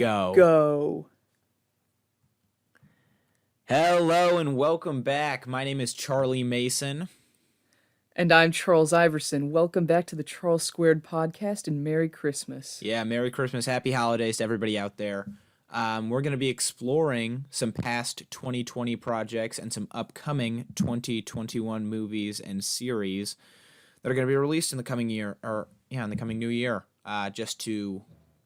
Go. Go. Hello and welcome back. My name is Charlie Mason. And I'm Charles Iverson. Welcome back to the Charles Squared podcast and Merry Christmas. Yeah, Merry Christmas, Happy Holidays to everybody out there. We're going to be exploring some past 2020 projects and some upcoming 2021 movies and series that are going to be released in the coming year, in the coming new year, just to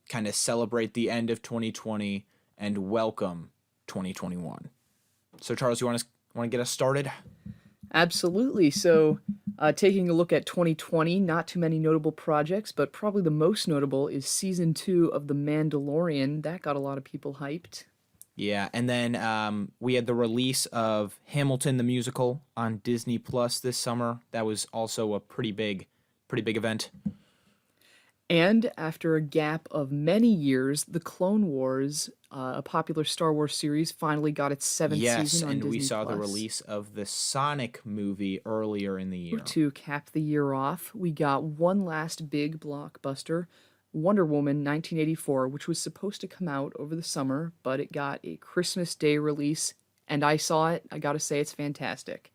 kind of celebrate the end of 2020 and welcome 2021. So, Charles, you want to get us started? Absolutely. So, taking a look at 2020, not too many notable projects, but probably the most notable is season 2 of The Mandalorian. That got a lot of people hyped. Yeah, and then we had the release of Hamilton the musical on Disney Plus this summer. That was also a pretty big event. And after a gap of many years, The Clone Wars, a popular Star Wars series, finally got its 7th season on Disney+. Yes, and we saw the release of the Sonic movie earlier in the year. To cap the year off, we got one last big blockbuster, Wonder Woman 1984, which was supposed to come out over the summer, but it got a Christmas Day release, and I saw it. I gotta say, it's fantastic.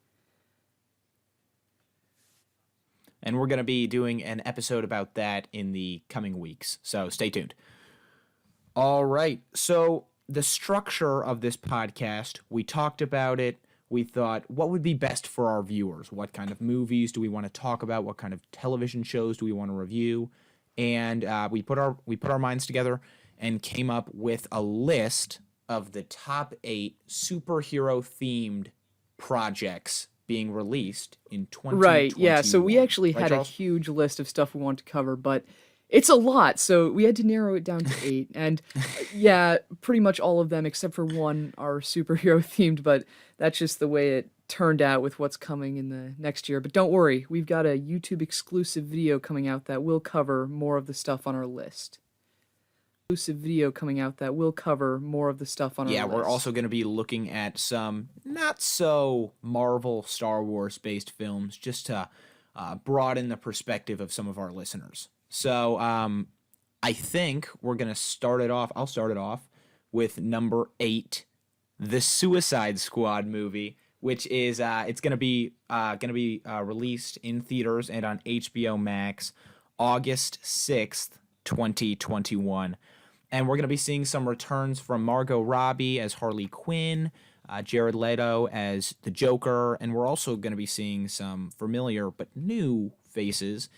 And we're going to be doing an episode about that in the coming weeks, so stay tuned. All right, so the structure of this podcast, we talked about it. We thought, what would be best for our viewers? What kind of movies do we want to talk about? What kind of television shows do we want to review? And we put our minds together and came up with a list of the top 8 superhero-themed projects being released in 2021. Right, yeah, so we actually had a huge list of stuff we wanted to cover, but it's a lot, so we had to narrow it down to 8. And yeah, pretty much all of them, except for one, are superhero-themed, but that's just the way it turned out with what's coming in the next year. But don't worry, we've got a YouTube-exclusive video coming out that will cover more of the stuff on our list. Yeah, we're also going to be looking at some not so Marvel Star Wars based films just to broaden the perspective of some of our listeners. So I think we're going to start it off. I'll start it off with number 8, the Suicide Squad movie, which is it's going to be released in theaters and on HBO Max August 6th, 2021. And we're going to be seeing some returns from Margot Robbie as Harley Quinn, Jared Leto as the Joker, and we're also going to be seeing some familiar but new faces.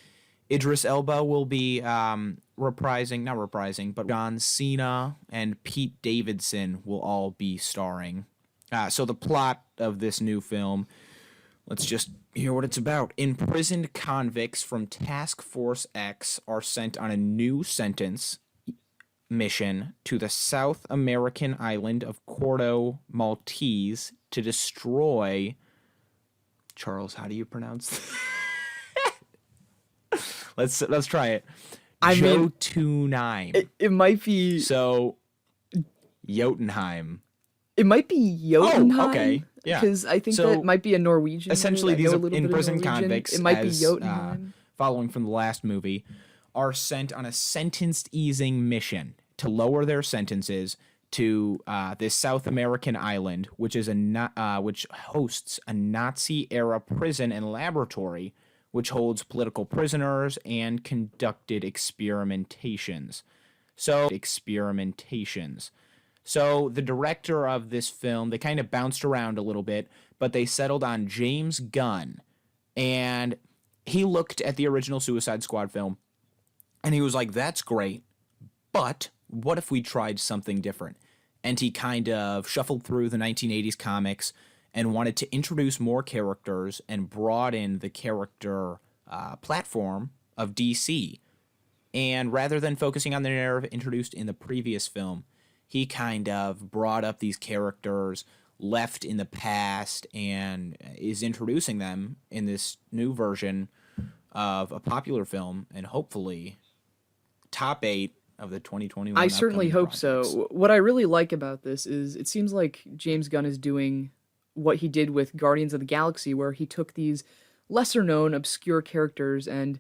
Idris Elba will be not reprising, but John Cena and Pete Davidson will all be starring. So the plot of this new film, let's just hear what it's about. Imprisoned convicts from Task Force X are sent on a new sentence mission to the South American island of Corto Maltese to destroy... Charles, how do you pronounce that? Let's try it. Jotunheim. It might be... So, Jotunheim. It might be Jotunheim. Oh, okay. Yeah. Because I think that might be a Norwegian essentially, word. these are imprisoned convicts. It might be Jotunheim. Following from the last movie, are sent on a sentence-easing mission to lower their sentences to this South American island, which hosts a Nazi-era prison and laboratory, which holds political prisoners and conducted experimentations. So the director of this film, they kind of bounced around a little bit, but they settled on James Gunn, and he looked at the original Suicide Squad film, and he was like, that's great, but what if we tried something different? And he kind of shuffled through the 1980s comics and wanted to introduce more characters and broaden the character platform of DC. And rather than focusing on the narrative introduced in the previous film, he kind of brought up these characters left in the past and is introducing them in this new version of a popular film, and hopefully top 8 of the 2021. I certainly hope projects. so. What I really like about this is it seems like James Gunn is doing what he did with Guardians of the Galaxy, where he took these lesser known, obscure characters and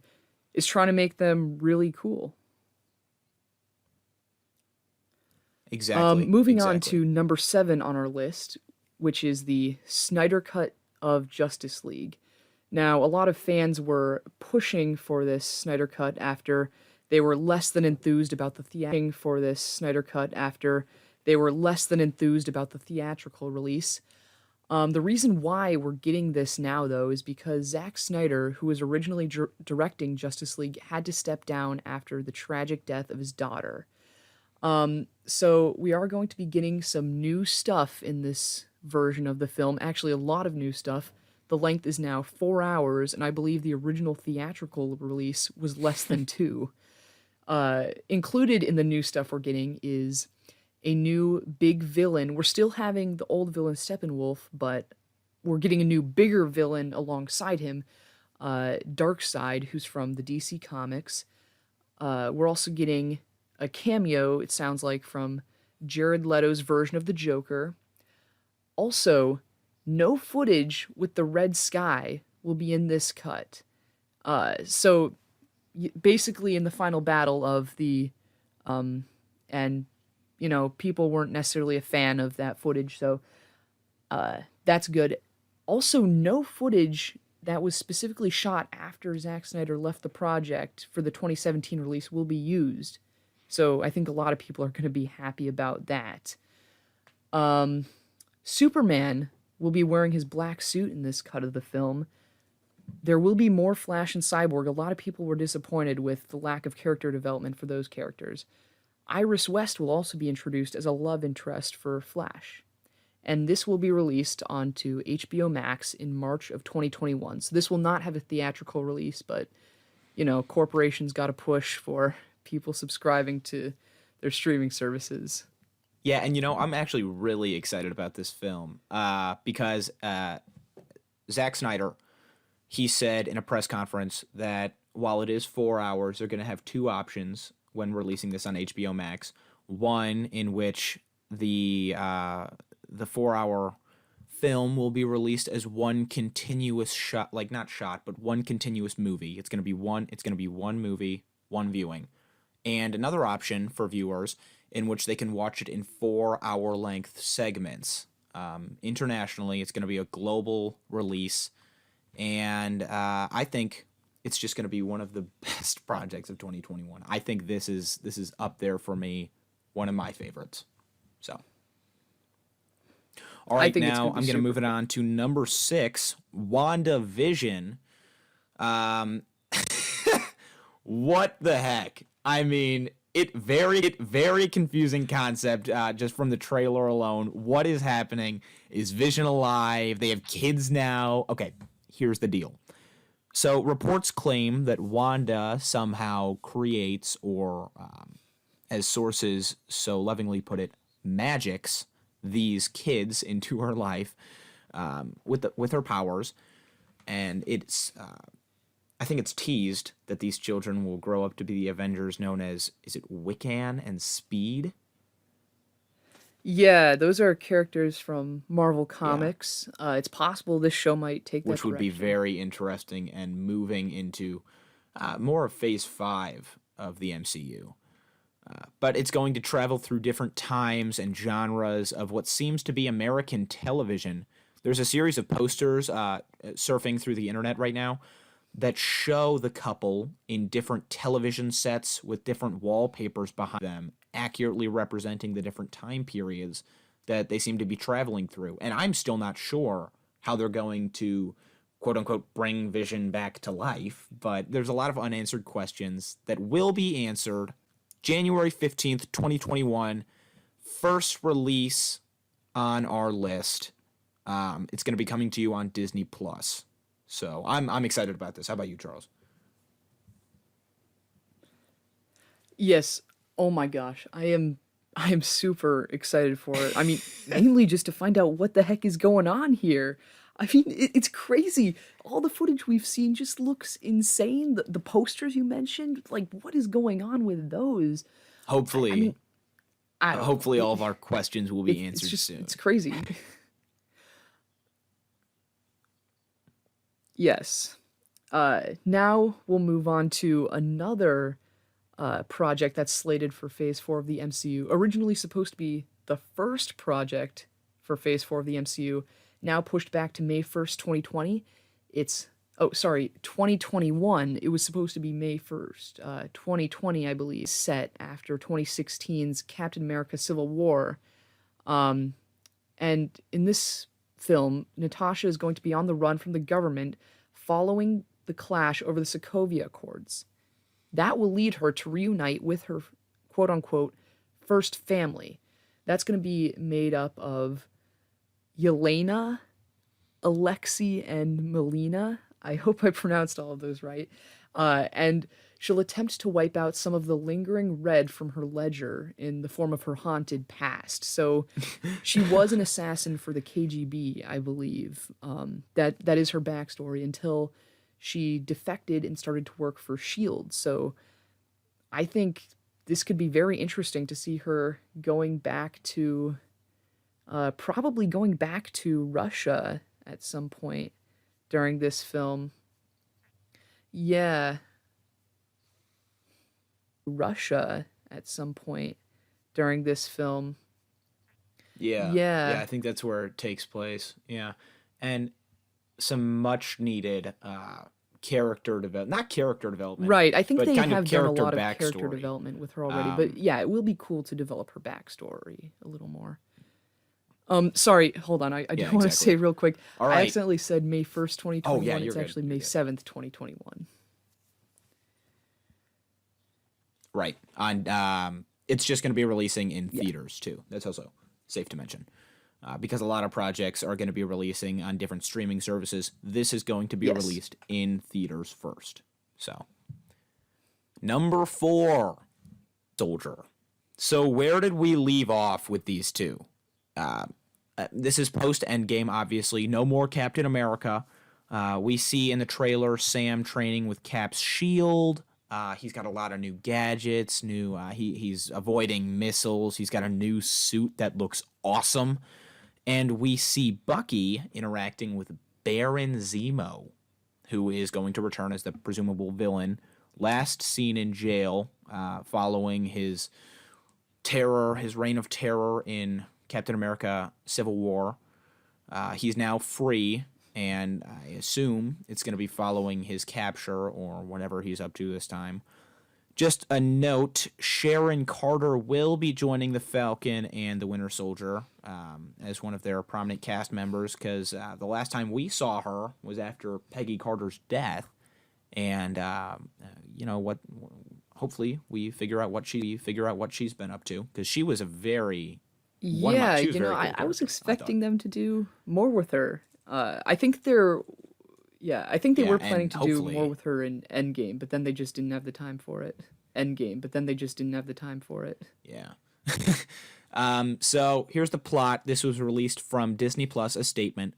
is trying to make them really cool. Exactly. Moving on Exactly. to number 7 on our list, which is the Snyder Cut of Justice League. Now, a lot of fans were pushing for this Snyder Cut after they were less than enthused about the theatrical release. The reason why we're getting this now, though, is because Zack Snyder, who was originally directing Justice League, had to step down after the tragic death of his daughter. So we are going to be getting some new stuff in this version of the film. Actually, a lot of new stuff. The length is now 4 hours, and I believe the original theatrical release was less than 2. Included in the new stuff we're getting is a new big villain. We're still having the old villain Steppenwolf, but we're getting a new bigger villain alongside him, Darkseid, who's from the DC Comics. We're also getting a cameo, it sounds like, from Jared Leto's version of the Joker. Also, no footage with the Red Sky will be in this cut. So basically in the final battle of the and people weren't necessarily a fan of that footage, so that's good. Also, no footage that was specifically shot after Zack Snyder left the project for the 2017 release will be used. So I think a lot of people are going to be happy about that. Superman will be wearing his black suit in this cut of the film. There will be more Flash and Cyborg. A lot of people were disappointed with the lack of character development for those characters. Iris West will also be introduced as a love interest for Flash. And this will be released onto HBO Max in March of 2021. So this will not have a theatrical release, but, corporations got to push for people subscribing to their streaming services. Yeah, and I'm actually really excited about this film because Zack Snyder, he said in a press conference that while it is 4 hours, they're going to have two options when releasing this on HBO Max. One in which the 4 hour film will be released as one continuous shot, like not shot, but one continuous movie. It's going to be one movie, one viewing. And another option for viewers in which they can watch it in 4 hour length segments. Internationally, it's going to be a global release. And I think it's just going to be one of the best projects of 2021. I think this is up there for me, one of my favorites. So, all right, now I'm going to move it on to number 6, WandaVision. What the heck? I mean, it very confusing concept just from the trailer alone. What is happening? Is Vision alive? They have kids now. Okay, here's the deal. So reports claim that Wanda somehow creates, or as sources so lovingly put it, magics these kids into her life with her powers, and it's I think it's teased that these children will grow up to be the Avengers known as, is it Wiccan and Speed? Yeah, those are characters from Marvel Comics. Yeah. It's possible this show might take that Which would direction. be very interesting and moving into more of Phase 5 of the MCU. But it's going to travel through different times and genres of what seems to be American television. There's a series of posters surfing through the internet right now that show the couple in different television sets with different wallpapers behind them, accurately representing the different time periods that they seem to be traveling through. And I'm still not sure how they're going to, quote unquote, bring Vision back to life, but there's a lot of unanswered questions that will be answered. January 15th, 2021, first release on our list. It's going to be coming to you on Disney Plus. So I'm excited about this. How about you, Charles? Yes. Oh my gosh. I am super excited for it. I mean, mainly just to find out what the heck is going on here. I mean, it's crazy. All the footage we've seen just looks insane. The posters you mentioned, like, what is going on with those? Hopefully, I don't know. Hopefully all of our questions will be answered soon. It's crazy. Yes. Now we'll move on to another project that's slated for Phase 4 of the MCU. Originally supposed to be the first project for Phase 4 of the MCU, now pushed back to May 1st, 2020. It's, 2021. It was supposed to be May 1st, 2020, I believe, set after 2016's Captain America Civil War. And in this film, Natasha is going to be on the run from the government following the clash over the Sokovia Accords. That will lead her to reunite with her quote-unquote first family. That's going to be made up of Yelena, Alexei, and Melina. I hope I pronounced all of those right. And she'll attempt to wipe out some of the lingering red from her ledger in the form of her haunted past. So she was an assassin for the KGB, I believe. That is her backstory until she defected and started to work for S.H.I.E.L.D. So I think this could be very interesting to see her going back to, probably going back to Russia at some point during this film. Yeah. Russia at some point during this film. Yeah. Yeah. Yeah, I think that's where it takes place. Yeah. And some much needed character development, not character development. Right. I think but they kind have of done a lot of backstory. character development with her already. But yeah, it will be cool to develop her backstory a little more. Sorry, hold on. I do want to say real quick. All right. I accidentally said May 1st, 2021. Oh, yeah, it's you're actually good. May 7th, 2021. Right. And it's just going to be releasing in theaters too. That's also safe to mention. Because a lot of projects are going to be releasing on different streaming services. This is going to be released in theaters first. So, number 4, Soldier. So where did we leave off with these two? This is post-Endgame, obviously. No more Captain America. We see in the trailer Sam training with Cap's shield. He's got a lot of new gadgets. He's avoiding missiles. He's got a new suit that looks awesome. And we see Bucky interacting with Baron Zemo, who is going to return as the presumable villain. Last seen in jail following his reign of terror in Captain America Civil War. He's now free, and I assume it's going to be following his capture or whatever he's up to this time. Just a note, Sharon Carter will be joining the Falcon and the Winter Soldier as one of their prominent cast members, because the last time we saw her was after Peggy Carter's death. And, hopefully we figure out what she's been up to, because she was a very... Yeah, I was expecting them to do more with her. I think they were planning to do more with her in Endgame, but then they just didn't have the time for it. Yeah. So here's the plot. This was released from Disney Plus, a statement.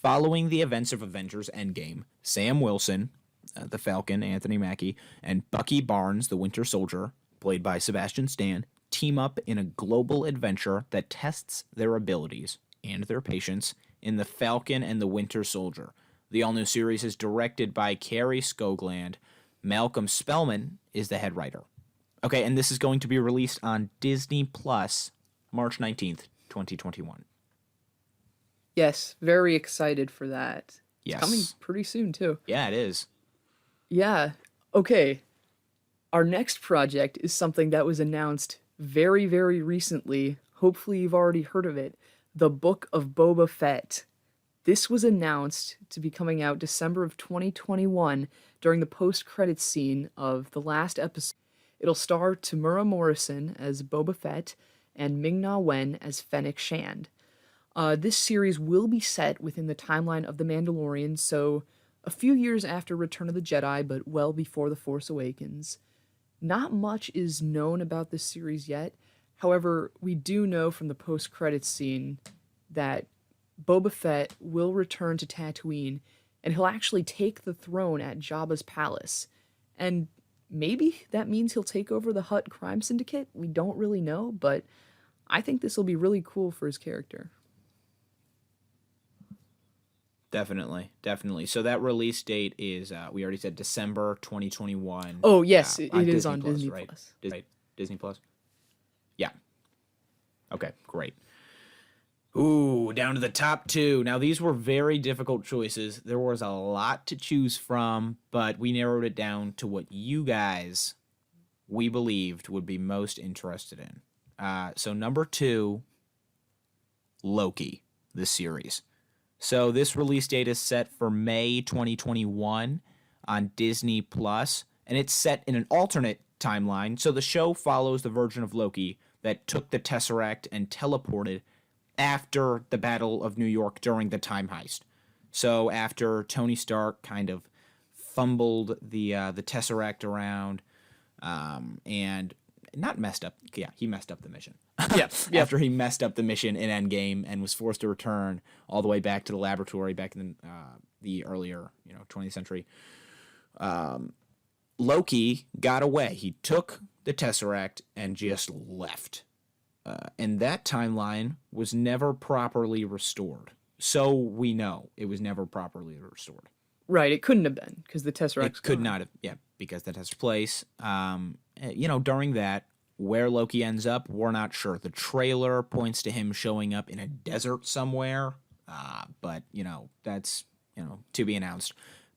Following the events of Avengers Endgame, Sam Wilson, the Falcon, Anthony Mackie, and Bucky Barnes, the Winter Soldier, played by Sebastian Stan, team up in a global adventure that tests their abilities and their patience in The Falcon and the Winter Soldier. The all-new series is directed by Cary Skogland. Malcolm Spellman is the head writer. Okay, and this is going to be released on Disney Plus March 19th, 2021. Yes, very excited for that. Yes. It's coming pretty soon, too. Yeah, it is. Yeah. Okay. Our next project is something that was announced very, very recently. Hopefully you've already heard of it. The Book of Boba Fett. This was announced to be coming out December of 2021 during the post-credits scene of the last episode. It'll star Tamura Morrison as Boba Fett and Ming-Na Wen as Fennec Shand. This series will be set within the timeline of The Mandalorian, so a few years after Return of the Jedi, but well before The Force Awakens. Not much is known about this series yet. However, we do know from the post-credits scene that Boba Fett will return to Tatooine, and he'll actually take the throne at Jabba's palace. And maybe that means he'll take over the Hutt crime syndicate? We don't really know, but I think this will be really cool for his character. Definitely, definitely. So that release date is we already said December 2021. Oh, yes, it On is Disney on Plus, Disney right? Plus. Right? Disney Plus. Yeah. Okay, great. Ooh, down to the top two. Now these were very difficult choices. There was a lot to choose from, but we narrowed it down to what you guys we believed would be most interested in. So number two, Loki, the series. So this release date is set for May 2021 on Disney Plus, and it's set in an alternate timeline. So the show follows the version of Loki that took the Tesseract and teleported after the Battle of New York during the time heist. So after Tony Stark kind of fumbled the Tesseract around, and not messed up. Yeah, he messed up the mission. Yeah, yeah. After he messed up the mission in Endgame and was forced to return all the way back to the laboratory back in the earlier 20th century, Loki got away. He took the Tesseract and just left. And that timeline was never properly restored. So we know it was never properly restored. Right, it couldn't have been because the Tesseract It could not have, yeah, because that has place. During that, where Loki ends up, we're not sure. The trailer points to him showing up in a desert somewhere, but that's to be announced.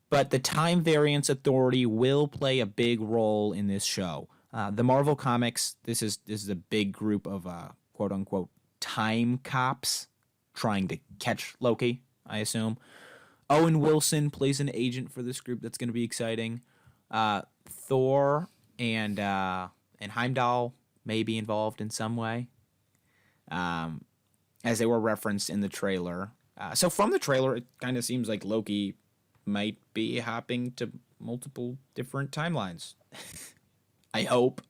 But the Time Variance Authority will play a big role in this show. The Marvel Comics, this is a big group of quote unquote time cops trying to catch Loki, I assume. Owen Wilson plays an agent for this group. That's going to be exciting. Thor and Heimdall may be involved in some way, as they were referenced in the trailer. So from the trailer, it kind of seems like Loki might be hopping to multiple different timelines. I hope.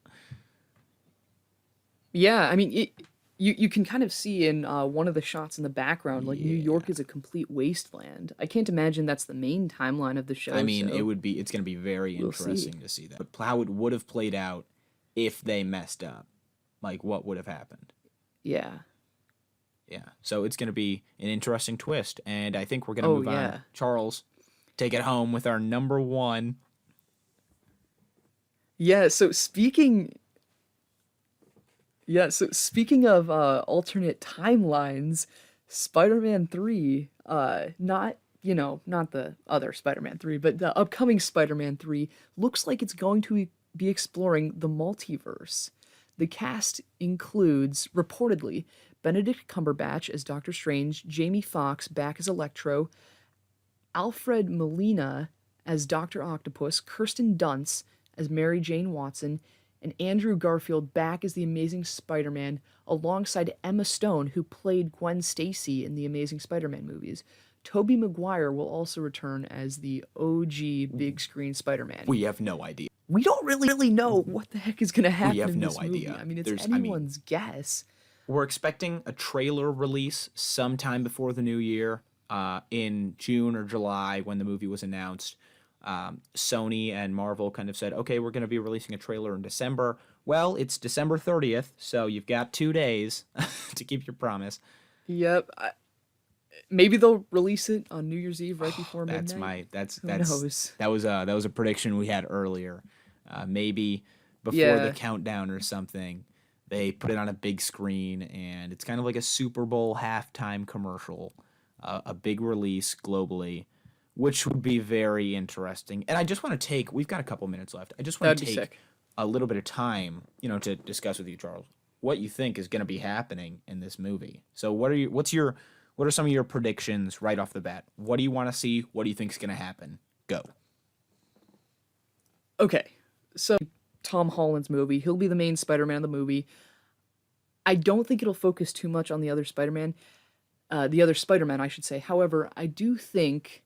Yeah, I mean, you can kind of see in one of the shots in the background, like New York is a complete wasteland. I can't imagine that's the main timeline of the show. I mean, so it's going to be very interesting to see that. But how it would have played out if they messed up. Like, what would have happened? Yeah. Yeah. So it's going to be an interesting twist. And I think we're going to move on. Charles, take it home with our number one. Yeah, so speaking of alternate timelines, Spider-Man 3, not the other Spider-Man 3, but the upcoming Spider-Man 3 looks like it's going to be exploring the multiverse. The cast includes, reportedly, Benedict Cumberbatch as Doctor Strange, Jamie Foxx back as Electro, Alfred Molina as Dr. Octopus, Kirsten Dunst as Mary Jane Watson, and Andrew Garfield back as the Amazing Spider-Man alongside Emma Stone, who played Gwen Stacy in the Amazing Spider-Man movies. Tobey Maguire will also return as the OG big screen Spider-Man. We have no idea. We don't really know what the heck is going to happen in this movie. Idea. I mean, it's anyone's guess. We're expecting a trailer release sometime before the new year, in June or July when the movie was announced. Sony and Marvel kind of said, okay, we're going to be releasing a trailer in December. Well, it's December 30th, so you've got 2 days to keep your promise. Yep. Maybe they'll release it on New Year's Eve right before midnight. Who knows? That was a prediction we had earlier. Maybe before the countdown or something, they put it on a big screen, and it's kind of like a Super Bowl halftime commercial, a big release globally, which would be very interesting. And I just want to we've got a couple minutes left. I just want to take a little bit of time, to discuss with you, Charles, what you think is going to be happening in this movie. So what are some of your predictions right off the bat? What do you want to see? What do you think is going to happen? Go. Okay. So Tom Holland's movie, he'll be the main Spider-Man of the movie. I don't think it'll focus too much on the other Spider-Man, I should say. However, I do think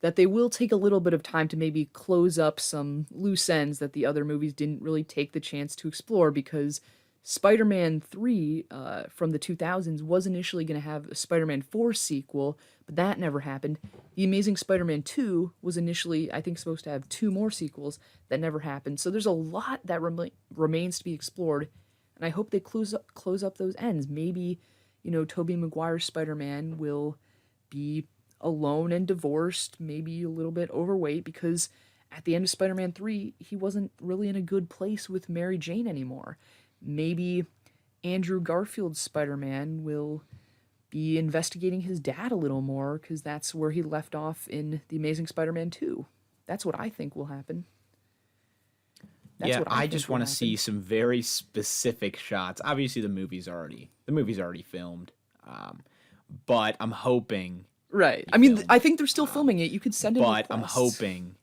that they will take a little bit of time to maybe close up some loose ends that the other movies didn't really take the chance to explore, because Spider-Man 3 from the 2000s was initially going to have a Spider-Man 4 sequel, but that never happened. The Amazing Spider-Man 2 was initially, I think, supposed to have 2 more sequels that never happened. So there's a lot that remains to be explored, and I hope they close up those ends. Maybe, Tobey Maguire's Spider-Man will be alone and divorced, maybe a little bit overweight, because at the end of Spider-Man 3, he wasn't really in a good place with Mary Jane anymore. Maybe Andrew Garfield's Spider-Man will be investigating his dad a little more, because that's where he left off in The Amazing Spider-Man 2. That's what I think will happen. Yeah, I just want to see some very specific shots. Obviously, the movie's already filmed, but I'm hoping. Right. I mean, I think they're still filming it. You could send in But requests. I'm hoping.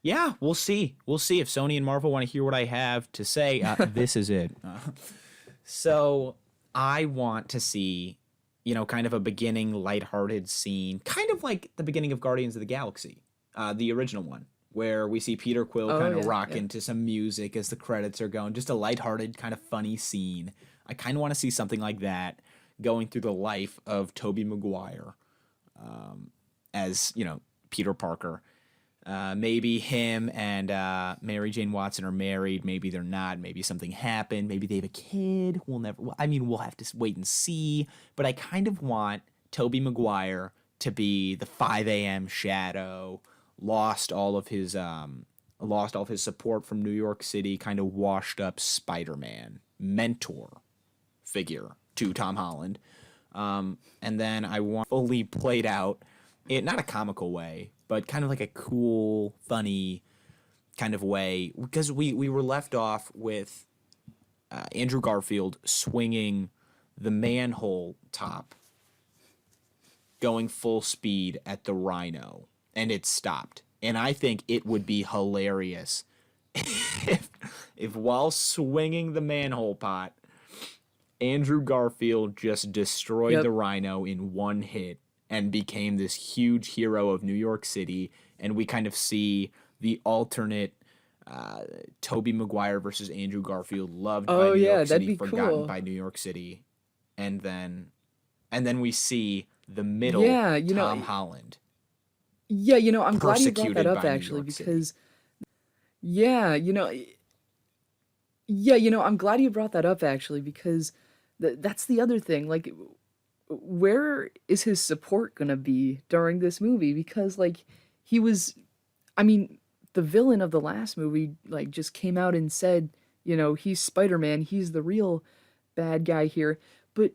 Yeah, we'll see. We'll see if Sony and Marvel want to hear what I have to say. This is it. So I want to see, kind of a beginning lighthearted scene, kind of like the beginning of Guardians of the Galaxy, the original one, where we see Peter Quill kind of rocking to some music as the credits are going. Just a lighthearted, kind of funny scene. I kind of want to see something like that going through the life of Tobey Maguire as, Peter Parker. Maybe him and Mary Jane Watson are married. Maybe they're not. Maybe something happened. Maybe they have a kid. We'll have to wait and see. But I kind of want Tobey Maguire to be the 5 a.m. Shadow, lost all of his support from New York City, kind of washed up Spider-Man, mentor figure to Tom Holland. And then I want fully played out, not a comical way, but kind of like a cool, funny kind of way. Because we were left off with Andrew Garfield swinging the manhole top, going full speed at the Rhino, and it stopped. And I think it would be hilarious if while swinging the manhole pot, Andrew Garfield just destroyed the Rhino in one hit and became this huge hero of New York City, and we kind of see the alternate Tobey Maguire versus Andrew Garfield, loved by New York City, forgotten by New York City, and then we see the middle Tom Holland. Yeah, I'm glad you brought that up actually, because I'm glad you brought that up actually, because that's the other thing. Like, where is his support gonna be during this movie? Because he was, the villain of the last movie just came out and said, he's Spider-Man, he's the real bad guy here. But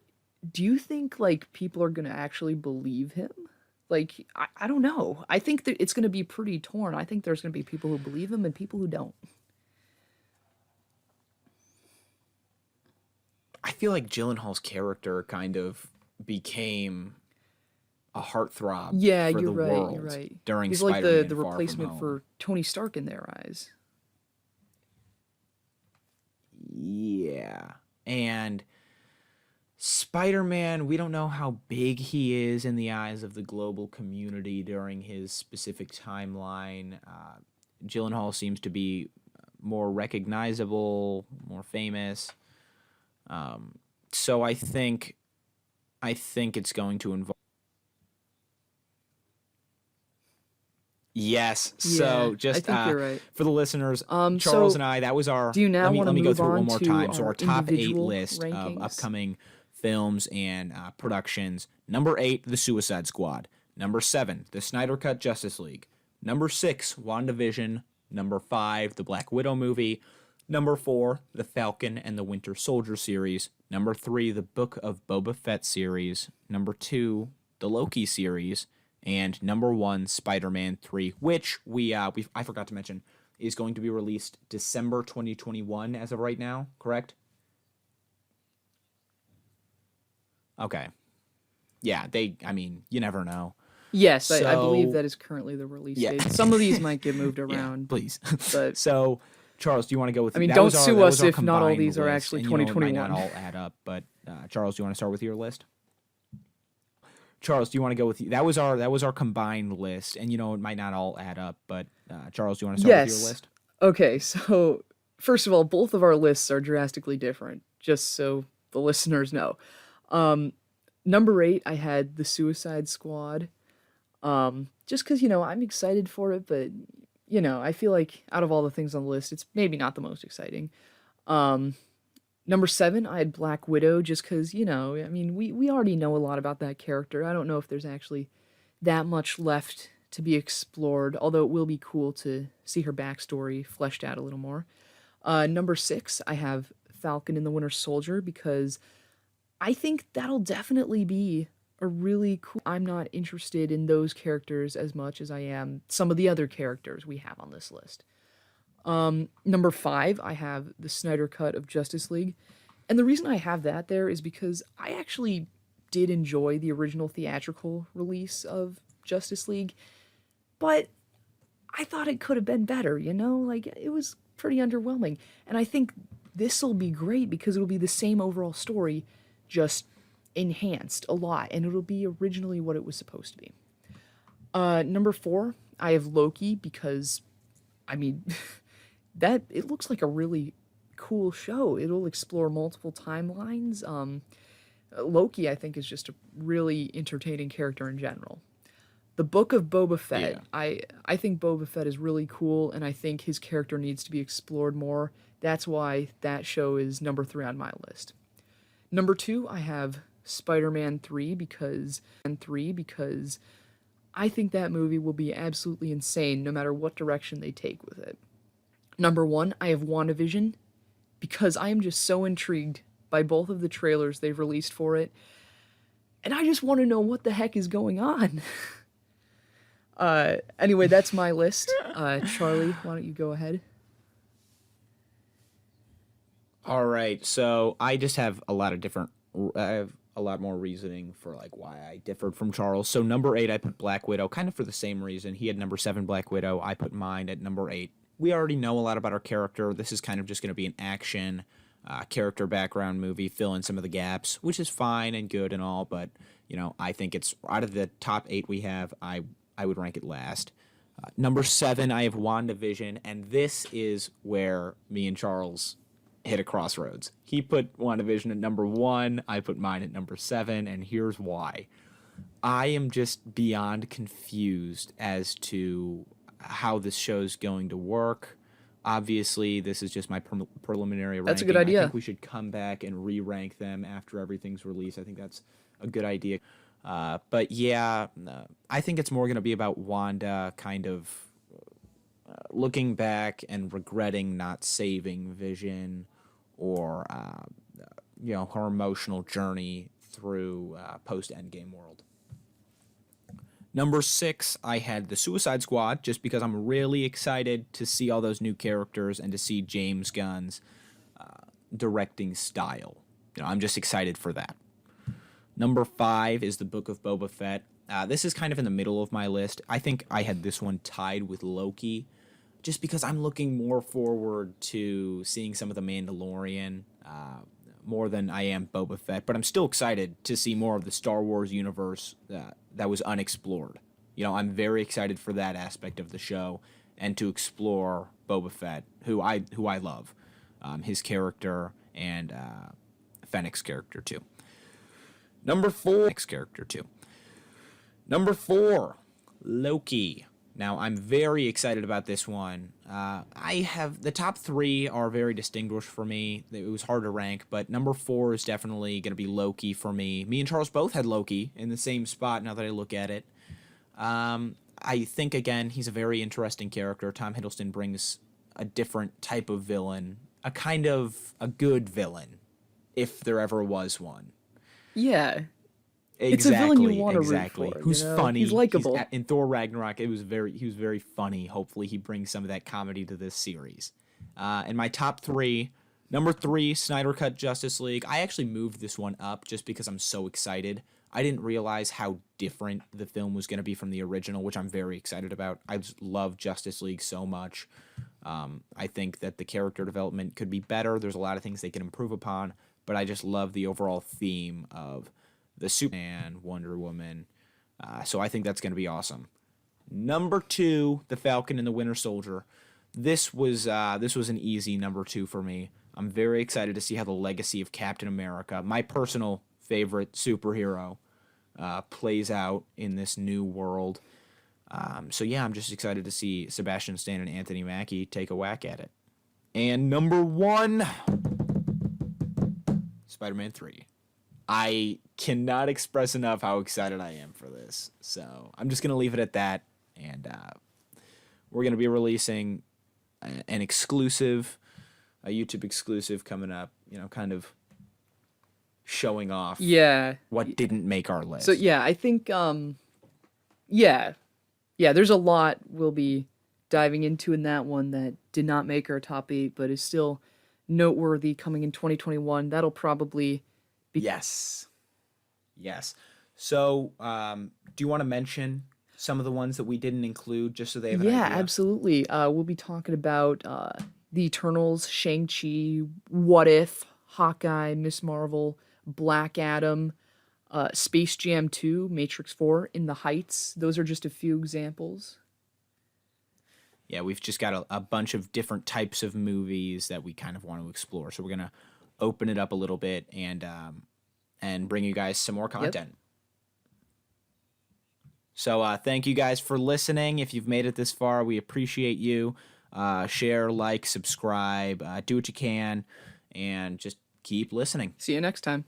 do you think people are gonna actually believe him? I don't know. I think that it's gonna be pretty torn. I think there's gonna be people who believe him and people who don't. I feel like Gyllenhaal's character kind of became a heartthrob for the world you're right. During He's Spider-Man like the replacement for Tony Stark in their eyes. Yeah. And Spider-Man, we don't know how big he is in the eyes of the global community during his specific timeline. Gyllenhaal seems to be more recognizable, more famous. So I think it's going to involve. Yes. Yeah, So just I think you're right. for the listeners, So Charles and I, that was our. do you now let want me to go move through it one on more to time. So our our top 8 individual list of rankings? upcoming films and productions. Number 8, The Suicide Squad. Number 7, The Snyder Cut Justice League. Number 6, WandaVision. Number 5, The Black Widow movie. Number 4, The Falcon and the Winter Soldier series. Number 3, The Book of Boba Fett series. Number 2, The Loki series. And number 1, Spider-Man 3, which I forgot to mention, is going to be released December 2021 as of right now, correct? Okay. Yeah, you never know. Yes, I believe that is currently the release date. Some of these might get moved around. Yeah, please. But so, Charles, do you want to go with? don't sue us if not all these are actually 2021. It might not all add up, but Charles, do you want to start with your list? Charles, do you want to go with that was our combined list, and it might not all add up, but Charles, do you want to start with your list? Okay, so first of all, both of our lists are drastically different, just so the listeners know. Number 8, I had The Suicide Squad. Just because, I'm excited for it, but, I feel like out of all the things on the list, it's maybe not the most exciting. Number 7, I had Black Widow just because, I mean, we already know a lot about that character. I don't know if there's actually that much left to be explored, although it will be cool to see her backstory fleshed out a little more. Number 6, I have Falcon and the Winter Soldier because I think that'll definitely be a really cool. I'm not interested in those characters as much as I am some of the other characters we have on this list. Number 5, I have the Snyder Cut of Justice League. And the reason I have that there is because I actually did enjoy the original theatrical release of Justice League, but I thought it could have been better, Like, it was pretty underwhelming. And I think this will be great because it'll be the same overall story, just enhanced a lot, and it'll be originally what it was supposed to be. Number 4, I have Loki because, I mean, that it looks like a really cool show. It'll explore multiple timelines. Loki, I think, is just a really entertaining character in general. The Book of Boba Fett. Yeah. I think Boba Fett is really cool, and I think his character needs to be explored more. That's why that show is number 3 on my list. Number 2, I have Spider-Man 3 because I think that movie will be absolutely insane no matter what direction they take with it. Number 1, I have WandaVision because I am just so intrigued by both of the trailers they've released for it, and I just want to know what the heck is going on. Anyway, that's my list. Charlie, why don't you go ahead? All right, so I just have a lot of different. I have a lot more reasoning for like why I differed from Charles. So number 8, I put Black Widow, kind of for the same reason. He had number 7, Black Widow. I put mine at number 8. We already know a lot about our character. This is kind of just going to be an action, character background movie, fill in some of the gaps, which is fine and good and all. But I think it's out of the top 8 we have. I would rank it last. Number 7, I have WandaVision, and this is where me and Charles hit a crossroads. He put WandaVision at number 1, I put mine at number 7, and here's why. I am just beyond confused as to how this show's going to work. Obviously, this is just my preliminary ranking. That's a good idea. I think we should come back and re-rank them after everything's released. I think that's a good idea. But yeah, I think it's more going to be about Wanda kind of looking back and regretting not saving Vision, or her emotional journey through post-Endgame world. Number 6, I had the Suicide Squad, just because I'm really excited to see all those new characters and to see James Gunn's directing style. I'm just excited for that. Number 5 is the Book of Boba Fett. This is kind of in the middle of my list. I think I had this one tied with Loki, just because I'm looking more forward to seeing some of the Mandalorian more than I am Boba Fett. But I'm still excited to see more of the Star Wars universe that was unexplored. I'm very excited for that aspect of the show and to explore Boba Fett, who I love, his character and Fennec's character too. Number 4, Loki. Now, I'm very excited about this one. I have the top 3 are very distinguished for me. It was hard to rank, but number 4 is definitely going to be Loki for me. Me and Charles both had Loki in the same spot now that I look at it. I think, again, he's a very interesting character. Tom Hiddleston brings a different type of villain, a kind of a good villain, if there ever was one. Yeah. Exactly, it's a villain you want to root for. Who's funny. He's likable. In Thor Ragnarok, he was very funny. Hopefully he brings some of that comedy to this series. And my top 3, number 3, Snyder Cut Justice League. I actually moved this one up just because I'm so excited. I didn't realize how different the film was going to be from the original, which I'm very excited about. I just love Justice League so much. I think that the character development could be better. There's a lot of things they can improve upon, but I just love the overall theme of the Superman, Wonder Woman. So I think that's going to be awesome. Number 2, The Falcon and the Winter Soldier. This was an easy number 2 for me. I'm very excited to see how the legacy of Captain America, my personal favorite superhero, plays out in this new world. So yeah, I'm just excited to see Sebastian Stan and Anthony Mackie take a whack at it. And number 1, Spider-Man 3. I cannot express enough how excited I am for this. So I'm just going to leave it at that. And we're going to be releasing an exclusive, a YouTube exclusive coming up, kind of showing off what didn't make our list. So yeah, I think there's a lot we'll be diving into in that one that did not make our top 8 but is still noteworthy coming in 2021. That'll probably be Yes. So, do you want to mention some of the ones that we didn't include just so they have an idea? Absolutely. We'll be talking about the Eternals, Shang-Chi, What If, Hawkeye, Miss Marvel, Black Adam, Space Jam 2, Matrix 4, In the Heights. Those are just a few examples. Yeah, we've just got a bunch of different types of movies that we kind of want to explore. So we're going to open it up a little bit and bring you guys some more content. Yep. So thank you guys for listening. If you've made it this far, we appreciate you. Share, like, subscribe, do what you can, and just keep listening. See you next time.